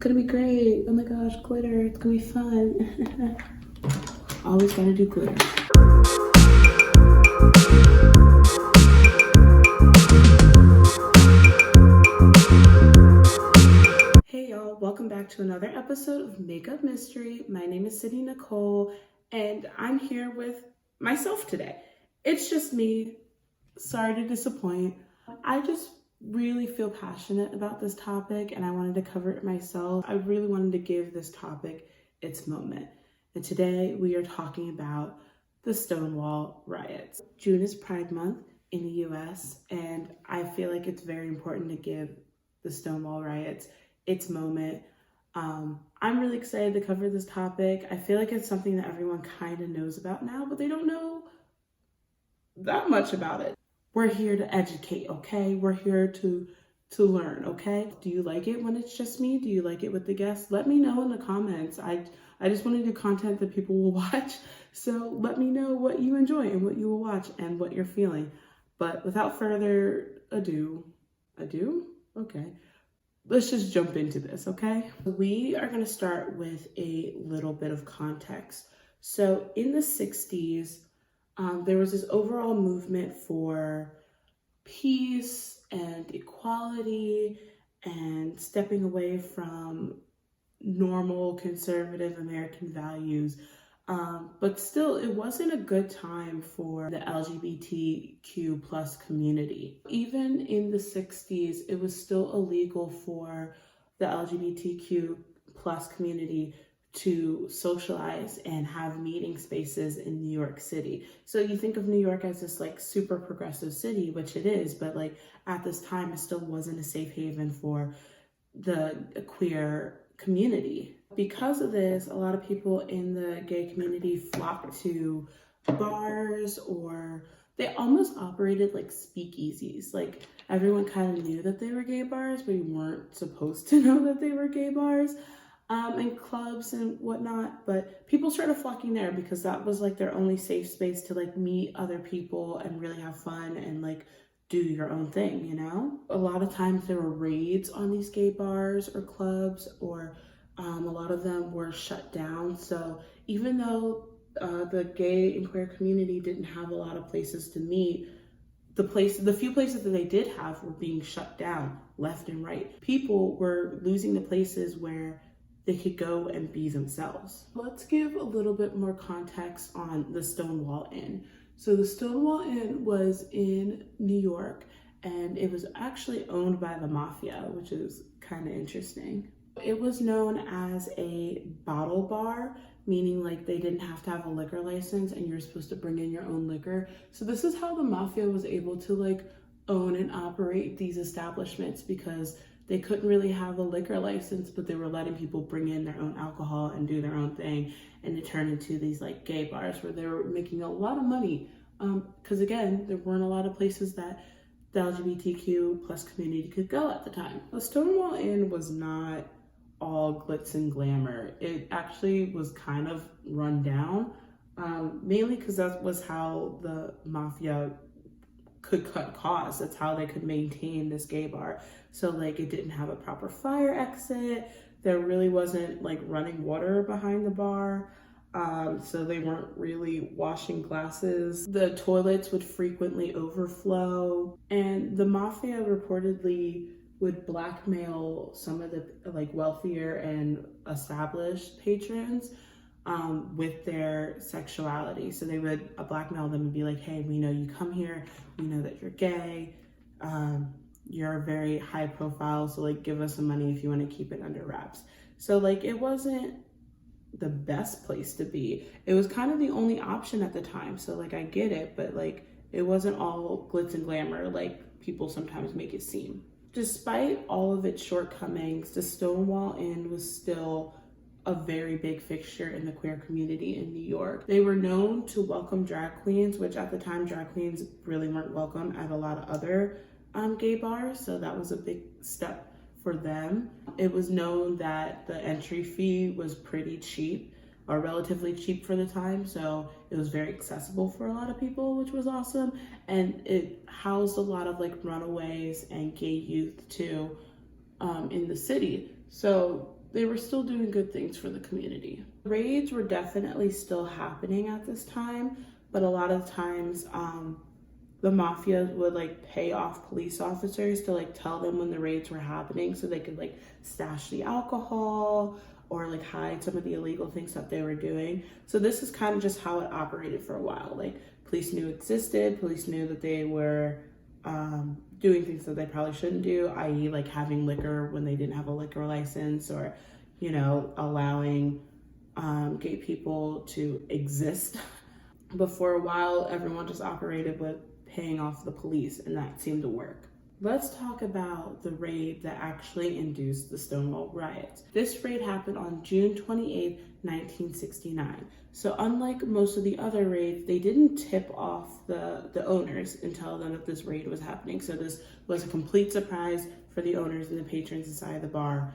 Gonna be great. Oh my gosh, glitter. It's gonna be fun. Always gotta do glitter. Hey y'all, welcome back to another episode of Makeup Mystery. My name is Nicole, and I'm here with myself today. It's just me. Sorry to disappoint. I just really feel passionate about this topic and I wanted to cover it myself. I really wanted to give this topic its moment. And today we are talking about the Stonewall Riots. June is Pride Month in the US, and I feel like it's very important to give the Stonewall Riots its moment. I'm really excited to cover this topic. I feel like it's something that everyone kind of knows about now, but they don't know that much about it. We're here to educate, okay? We're here to learn, okay? Do you like it when it's just me? Do you like it with the guests? Let me know in the comments. I just want to do content that people will watch. So let me know what you enjoy and what you will watch and what you're feeling. But without further ado, okay. Let's just jump into this, okay? We are going to start with a little bit of context. So in the 60s, there was this overall movement for peace and equality and stepping away from normal conservative American values. But still, it wasn't a good time for the LGBTQ plus community. Even in the 60s, it was still illegal for the LGBTQ plus community to socialize and have meeting spaces in New York City. So you think of New York as this like super progressive city, which it is, but like at this time it still wasn't a safe haven for the queer community. Because of this, a lot of people in the gay community flocked to bars, or they almost operated like speakeasies. Like everyone kind of knew that they were gay bars, but you weren't supposed to know that they were gay bars. And clubs and whatnot, but people started flocking there because that was like their only safe space to like meet other people and really have fun and like do your own thing, you know? A lot of times there were raids on these gay bars or clubs, or a lot of them were shut down. So even though the gay and queer community didn't have a lot of places to meet, the few places that they did have were being shut down left and right. People were losing the places where they could go and be themselves. Let's give a little bit more context on the Stonewall Inn. So the Stonewall Inn was in New York, and it was actually owned by the mafia, which is kind of interesting. It was known as a bottle bar, meaning like they didn't have to have a liquor license and you're supposed to bring in your own liquor. So this is how the mafia was able to like own and operate these establishments, because they couldn't really have a liquor license, but they were letting people bring in their own alcohol and do their own thing. And it turned into these like gay bars where they were making a lot of money. Because again, there weren't a lot of places that the LGBTQ plus community could go at the time. The Stonewall Inn was not all glitz and glamour. It actually was kind of run down, mainly because that was how the mafia could cut costs. That's how they could maintain this gay bar. So like it didn't have a proper fire exit. There really wasn't like running water behind the bar. So they weren't really washing glasses. The toilets would frequently overflow, and the mafia reportedly would blackmail some of the like wealthier and established patrons with their sexuality. So they would blackmail them and be like, hey, we know you come here, we know that you're gay, you're very high profile, so like give us some money if you want to keep it under wraps. So like it wasn't the best place to be. It was kind of the only option at the time. So like I get it, but like it wasn't all glitz and glamour like people sometimes make it seem. Despite all of its shortcomings, the Stonewall Inn was still a very big fixture in the queer community in New York. They were known to welcome drag queens, which at the time drag queens really weren't welcome at a lot of other gay bars, so that was a big step for them. It was known that the entry fee was pretty cheap, or relatively cheap for the time, so it was very accessible for a lot of people, which was awesome. And it housed a lot of like runaways and gay youth too in the city. So they were still doing good things for the community. Raids were definitely still happening at this time, but a lot of times the mafia would like pay off police officers to like tell them when the raids were happening so they could like stash the alcohol or like hide some of the illegal things that they were doing. So this is kind of just how it operated for a while. Like police knew it existed, police knew that they were doing things that they probably shouldn't do, i.e. like having liquor when they didn't have a liquor license, or, you know, allowing gay people to exist. But for a while, everyone just operated with paying off the police, and that seemed to work. Let's talk about the raid that actually induced the Stonewall Riots. This raid happened on June 28, 1969. So unlike most of the other raids, they didn't tip off the owners and tell them that this raid was happening. So this was a complete surprise for the owners and the patrons inside the bar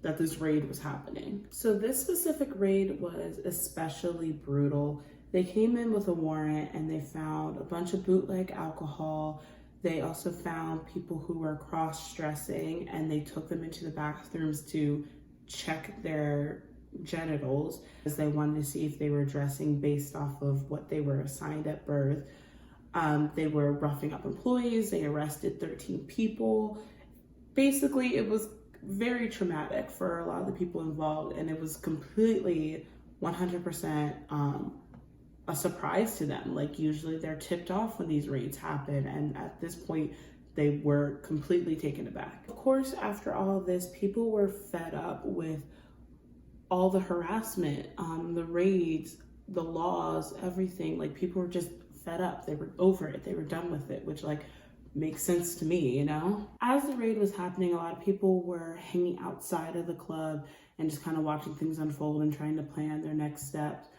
that this raid was happening. So this specific raid was especially brutal. They came in with a warrant and they found a bunch of bootleg alcohol. They also found people who were cross-dressing, and they took them into the bathrooms to check their genitals as they wanted to see if they were dressing based off of what they were assigned at birth. They were roughing up employees. They arrested 13 people. Basically, it was very traumatic for a lot of the people involved, and it was completely 100% a surprise to them. Like usually they're tipped off when these raids happen, and at this point they were completely taken aback. Of course, after all of this, people were fed up with all the harassment, the raids, the laws, everything. Like people were just fed up. They were over it. They were done with it, which like makes sense to me, you know? As the raid was happening, a lot of people were hanging outside of the club and just kind of watching things unfold and trying to plan their next steps.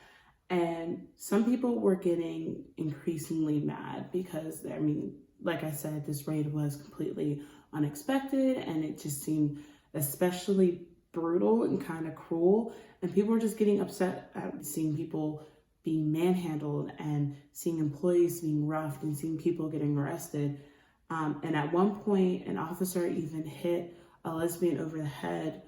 And some people were getting increasingly mad because, I mean, like I said, this raid was completely unexpected, and it just seemed especially brutal and kind of cruel. And people were just getting upset at seeing people being manhandled and seeing employees being roughed and seeing people getting arrested. And at one point, an officer even hit a lesbian over the head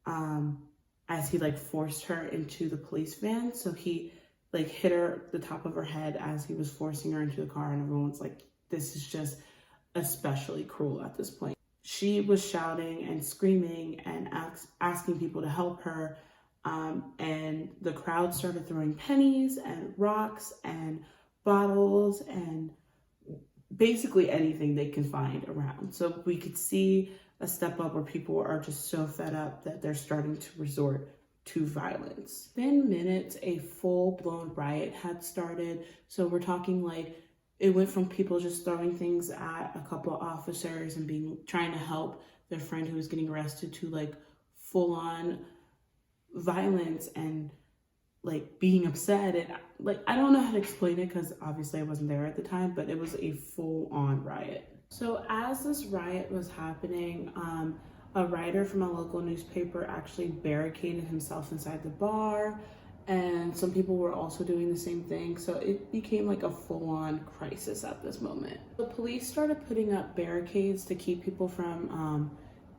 as he like forced her into the police van. So he like hit her the top of her head as he was forcing her into the car, and everyone's like, this is just especially cruel at this point. She was shouting and screaming and asking people to help her, and the crowd started throwing pennies and rocks and bottles and basically anything they can find around. So we could see a step up where people are just so fed up that they're starting to resort to violence. Within minutes, a full-blown riot had started. So we're talking like it went from people just throwing things at a couple of officers and trying to help their friend who was getting arrested to like full-on violence and like being upset. And like I don't know how to explain it because obviously I wasn't there at the time, but it was a full-on riot. So as this riot was happening, a writer from a local newspaper actually barricaded himself inside the bar, and some people were also doing the same thing. So it became like a full-on crisis at this moment. The police started putting up barricades to keep people from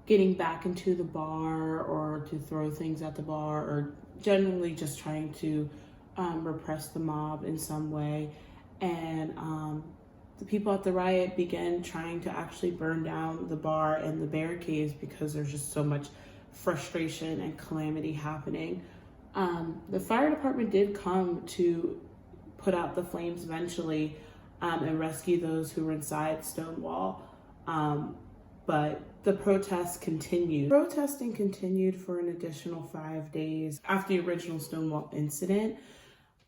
getting back into the bar or to throw things at the bar, or generally just trying to repress the mob in some way. And the people at the riot began trying to actually burn down the bar and the barricades because there's just so much frustration and calamity happening. The fire department did come to put out the flames eventually and rescue those who were inside Stonewall, but the protests continued. Protesting continued for an additional 5 days after the original Stonewall incident.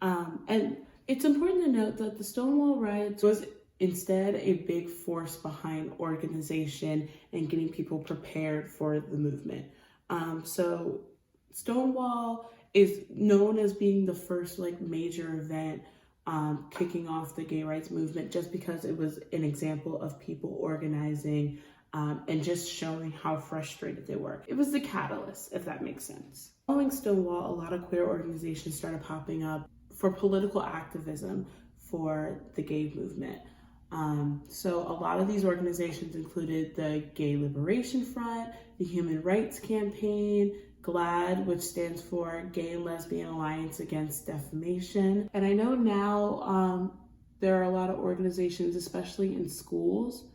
And it's important to note that the Stonewall Riots was instead a big force behind organization and getting people prepared for the movement. So Stonewall is known as being the first like major event kicking off the gay rights movement, just because it was an example of people organizing and just showing how frustrated they were. It was the catalyst, if that makes sense. Following Stonewall, a lot of queer organizations started popping up for political activism for the gay movement. So a lot of these organizations included the Gay Liberation Front, the Human Rights Campaign, GLAAD, which stands for Gay and Lesbian Alliance Against Defamation. And I know now there are a lot of organizations, especially in schools,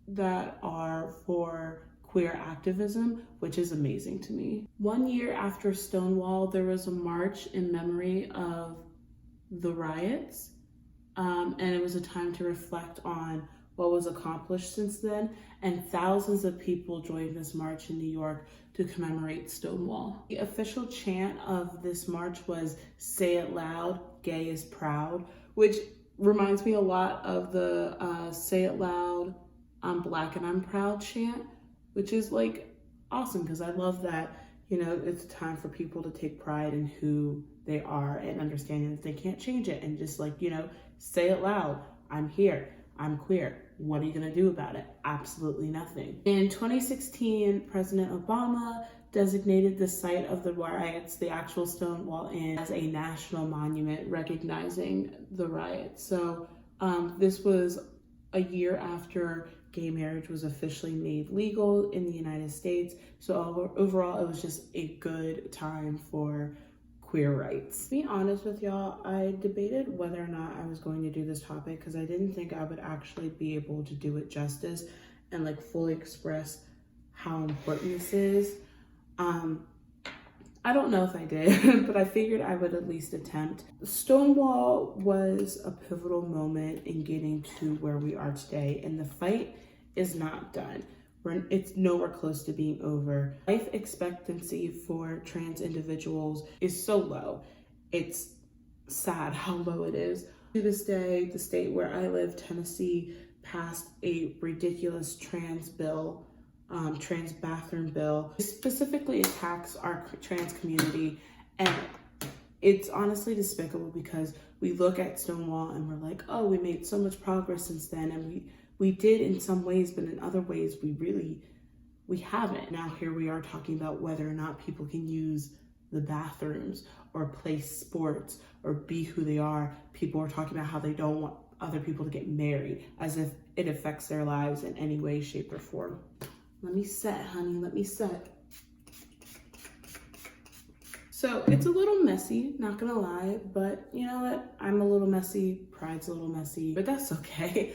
that are for queer activism, which is amazing to me. 1 year after Stonewall, there was a march in memory of the riots, and it was a time to reflect on what was accomplished since then, and thousands of people joined this march in New York to commemorate Stonewall. The official chant of this march was "Say It Loud, Gay is Proud," which reminds me a lot of the "Say It Loud, I'm Black and I'm Proud" chant, which is like awesome because I love that, you know, it's a time for people to take pride in who they are and understanding that they can't change it, and just like, you know, say it loud, I'm here, I'm queer. What are you gonna do about it? Absolutely nothing. In 2016, President Obama designated the site of the riots, the actual Stonewall Inn, as a national monument recognizing the riots. So this was a year after gay marriage was officially made legal in the United States. So overall, it was just a good time for queer rights. To be honest with y'all, I debated whether or not I was going to do this topic because I didn't think I would actually be able to do it justice and like fully express how important this is. I don't know if I did, but I figured I would at least attempt. Stonewall was a pivotal moment in getting to where we are today, and the fight is not done. It's nowhere close to being over. Life expectancy for trans individuals is so low. It's sad how low it is. To this day, the state where I live, Tennessee, passed a ridiculous trans bathroom bill. It specifically attacks our trans community, and it's honestly despicable because we look at Stonewall and we're like, oh, we made so much progress since then, and we did in some ways, but in other ways we haven't. Now here we are talking about whether or not people can use the bathrooms or play sports or be who they are. People are talking about how they don't want other people to get married, as if it affects their lives in any way, shape, or form. Let me set, honey, let me set. So it's a little messy, not gonna lie, but you know what? I'm a little messy, pride's a little messy, but that's okay.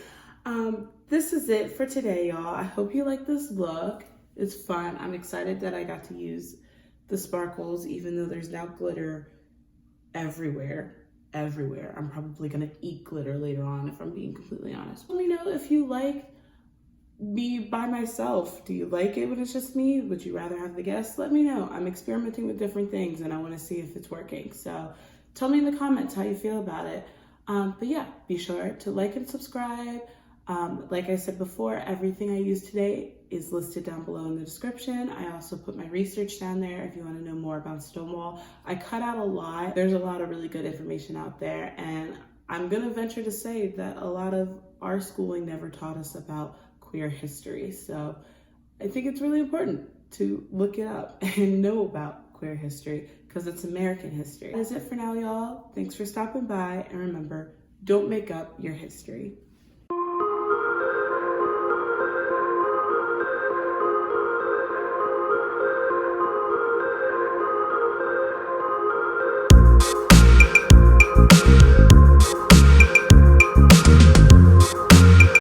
This is it for today, y'all. I hope you like this look. It's fun. I'm excited that I got to use the sparkles, even though there's now glitter everywhere. I'm probably gonna eat glitter later on if I'm being completely honest. Let me know if you like me by myself. Do you like it when it's just me? Would you rather have the guests? Let me know. I'm experimenting with different things and I want to see if it's working. So tell me in the comments how you feel about it. But yeah, be sure to like and subscribe. Like I said before, everything I used today is listed down below in the description. I also put my research down there if you want to know more about Stonewall. I cut out a lot. There's a lot of really good information out there, and I'm gonna venture to say that a lot of our schooling never taught us about queer history. So I think it's really important to look it up and know about queer history because it's American history. That is it for now, y'all. Thanks for stopping by, and remember, don't make up your history.